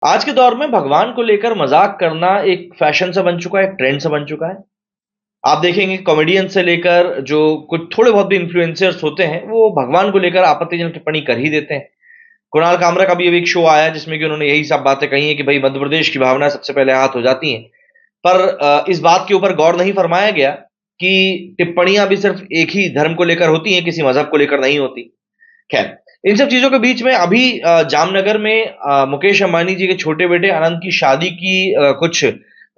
आज के दौर में भगवान को लेकर मजाक करना एक फैशन सा बन चुका है, एक ट्रेंड सा बन चुका है। आप देखेंगे कॉमेडियन से लेकर जो कुछ थोड़े बहुत भी इन्फ्लुएंसर्स होते हैं, वो भगवान को लेकर आपत्तिजनक टिप्पणी कर ही देते हैं। कुणाल कामरा का भी अभी एक शो आया जिसमें कि उन्होंने यही सब बातें कही हैं कि भाई मध्य प्रदेश की भावना सबसे पहले हाथ हो जाती हैं। पर इस बात के ऊपर गौर नहीं फरमाया गया कि टिप्पणियां भी सिर्फ एक ही धर्म को लेकर होती हैं, किसी मजहब को लेकर नहीं होती। खैर, इन सब चीजों के बीच में अभी जामनगर में मुकेश अंबानी जी के छोटे बेटे अनंत की शादी की कुछ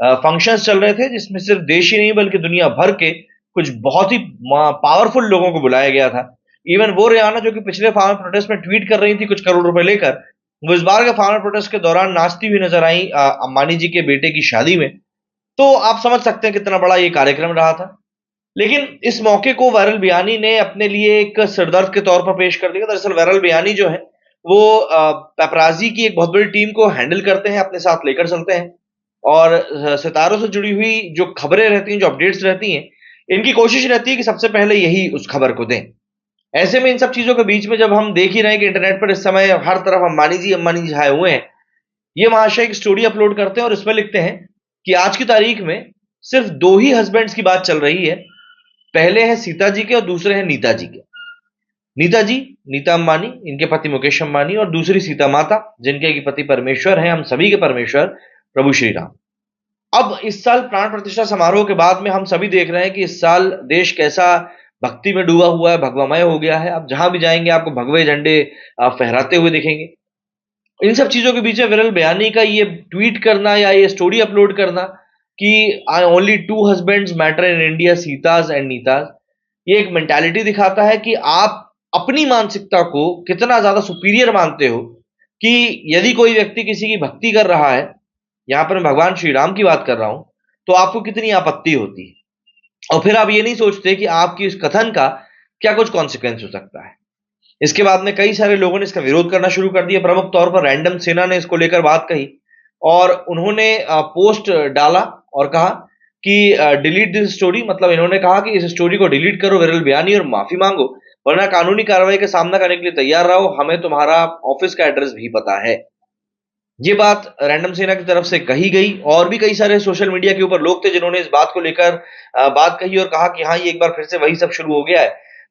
फंक्शंस चल रहे थे, जिसमें सिर्फ देश ही नहीं बल्कि दुनिया भर के कुछ बहुत ही पावरफुल लोगों को बुलाया गया था। इवन वो रियाना जो कि पिछले फार्मर प्रोटेस्ट में ट्वीट कर रही थी कुछ करोड़ रुपए लेकर, वो इस बार के फार्मर प्रोटेस्ट के दौरान नाचती हुई नजर आई अंबानी जी के बेटे की शादी में। तो आप समझ सकते हैं कितना बड़ा ये कार्यक्रम रहा था। लेकिन इस मौके को वायरल बयानी ने अपने लिए एक सिरदर्द के तौर पर पेश कर दिया। दरअसल वायरल बयानी जो है वो पेपराजी की एक बहुत बड़ी टीम को हैंडल करते हैं, अपने साथ लेकर चलते हैं और सितारों से जुड़ी हुई जो खबरें रहती हैं, जो अपडेट्स रहती हैं, इनकी कोशिश रहती है कि सबसे पहले यही उस खबर को दें। ऐसे में इन सब चीजों के बीच में जब हम देख ही रहे हैं कि इंटरनेट पर इस समय हर तरफ अंबानी जी छाए हुए हैं, ये महाशय एक स्टोरी अपलोड करते हैं और इसमें लिखते हैं कि आज की तारीख में सिर्फ दो ही हस्बैंड्स की बात चल रही है। पहले हैं सीता जी के और दूसरे हैं नीता जी के। नीता जी, नीता अंबानी, इनके पति मुकेश अंबानी, और दूसरी सीता माता जिनके पति परमेश्वर हैं, हम सभी के परमेश्वर प्रभु श्री राम। अब इस साल प्राण प्रतिष्ठा समारोह के बाद में हम सभी देख रहे हैं कि इस साल देश कैसा भक्ति में डूबा हुआ है, भगवामय हो गया है। आप जहां भी जाएंगे आपको भगवे झंडे फहराते हुए दिखेंगे। इन सब चीजों के बीच में विरल बयानी का ये ट्वीट करना या ये स्टोरी अपलोड करना कि I only two husbands matter in India, Sitas and Nitas, ये एक मेंटालिटी दिखाता है कि आप अपनी मानसिकता को कितना ज्यादा सुपीरियर मानते हो। कि यदि कोई व्यक्ति किसी की भक्ति कर रहा है, यहां पर मैं भगवान श्री राम की बात कर रहा हूं, तो आपको कितनी आपत्ति होती है। और फिर आप ये नहीं सोचते कि आपकी इस कथन का क्या कुछ कॉन्सिक्वेंस हो सकता है। इसके बाद में कई सारे लोगों ने इसका विरोध करना शुरू कर दिया। प्रमुख तौर पर रैंडम सेना ने इसको लेकर बात कही और उन्होंने पोस्ट डाला और कहा कि डिलीट दिस स्टोरी, मतलब इन्होंने कहा कि इस स्टोरी को डिलीट करो विरल बयानी, और माफी मांगो, वरना कानूनी कार्रवाई का सामना करने के लिए तैयार रहो, हमें तुम्हारा ऑफिस का एड्रेस भी पता है। ये बात रैंडम सेना की तरफ से कही गई और भी कई सारे सोशल मीडिया के ऊपर लोग थे जिन्होंने इस बात को लेकर बात कही और कहा कि हाँ, ये एक बार फिर से वही सब शुरू हो गया है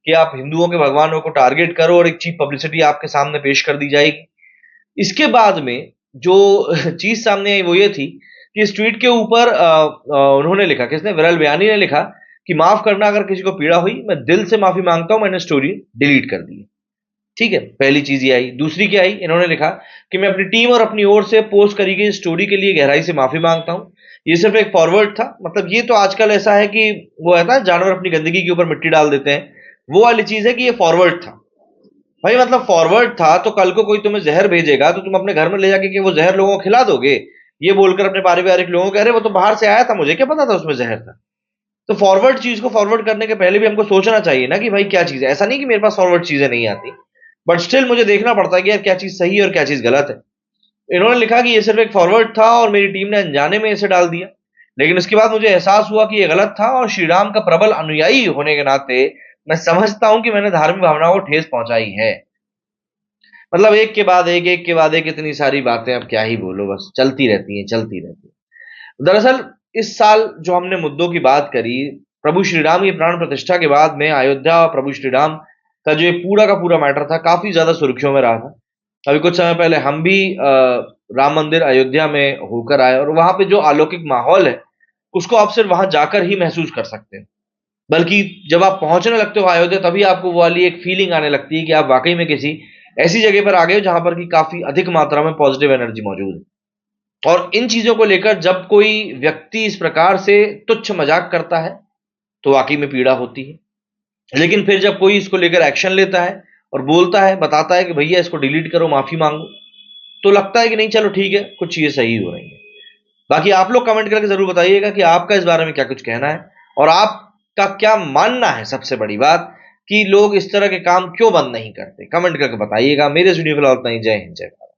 कि आप हिंदुओं के भगवानों को टारगेट करो और एक चीप पब्लिसिटी आपके सामने पेश कर दी जाएगी। इसके बाद में जो चीज सामने आई वो ये थी कि इस ट्वीट के ऊपर उन्होंने लिखा, किसने, विरल बयानी ने लिखा कि माफ करना अगर किसी को पीड़ा हुई, मैं दिल से माफी मांगता हूं, मैंने स्टोरी डिलीट कर दी है। ठीक है, पहली चीज ये आई। दूसरी क्या आई, इन्होंने लिखा कि मैं अपनी टीम और अपनी ओर से पोस्ट करी गई स्टोरी के लिए गहराई से माफी मांगता हूं। ये सिर्फ एक फॉरवर्ड था। मतलब ये तो आजकल ऐसा है कि वो है ना, जानवर अपनी गंदगी के ऊपर मिट्टी डाल देते हैं, वो वाली चीज है कि ये फॉरवर्ड था। भाई मतलब फॉरवर्ड था तो कल को कोई तुम्हें जहर भेजेगा तो तुम अपने घर में ले जाके कि वो जहर लोगों को खिला दोगे, ये बोलकर अपने पारिवारिक लोगों को, अरे वो तो बाहर से आया था, मुझे क्या पता था उसमें जहर था। तो फॉरवर्ड चीज को फॉरवर्ड करने के पहले भी हमको सोचना चाहिए ना कि भाई क्या चीज है। ऐसा नहीं कि मेरे पास फॉरवर्ड चीजें नहीं आती, बट स्टिल मुझे देखना पड़ता है कि यार क्या चीज सही है और क्या चीज गलत है। इन्होंने लिखा कि ये सिर्फ एक फॉरवर्ड था और मेरी टीम ने अनजाने में इसे डाल दिया, लेकिन उसके बाद मुझे एहसास हुआ कि ये गलत था और श्री राम का प्रबल अनुयायी होने के नाते मैं समझता हूं कि मैंने धार्मिक भावनाओं को ठेस पहुंचाई है। मतलब एक के बाद एक के बाद एक इतनी सारी बातें, अब क्या ही बोलो, बस चलती रहती हैं चलती रहती हैं। दरअसल इस साल जो हमने मुद्दों की बात करी, प्रभु श्री राम की प्राण प्रतिष्ठा के बाद में अयोध्या और प्रभु श्री राम का जो ये पूरा का पूरा मैटर था, काफी ज्यादा सुर्खियों में रहा था। अभी कुछ समय पहले हम भी राम मंदिर अयोध्या में होकर आए और वहां पे जो अलौकिक माहौल है उसको आप सिर्फ वहां जाकर ही महसूस कर सकते हैं। बल्कि जब आप पहुंचने लगते हो अयोध्या, तभी आपको वो वाली एक फीलिंग आने लगती है कि आप वाकई में किसी ऐसी जगह पर आ गए हो जहां पर कि काफी अधिक मात्रा में पॉजिटिव एनर्जी मौजूद है। और इन चीजों को लेकर जब कोई व्यक्ति इस प्रकार से तुच्छ मजाक करता है तो वाकई में पीड़ा होती है। लेकिन फिर जब कोई इसको लेकर एक्शन लेता है और बोलता है, बताता है कि भैया इसको डिलीट करो, माफी मांगो, तो लगता है कि नहीं चलो ठीक है, कुछ चीजें सही हो रही हैं। बाकी आप लोग कमेंट करके जरूर बताइएगा कि आपका इस बारे में क्या कुछ कहना है और आपका क्या मानना है। सबसे बड़ी बात कि लोग इस तरह के काम क्यों बंद नहीं करते, कमेंट करके बताइएगा। मेरे वीडियो फिलहाल इतना ही। जय हिंद, जय भारत।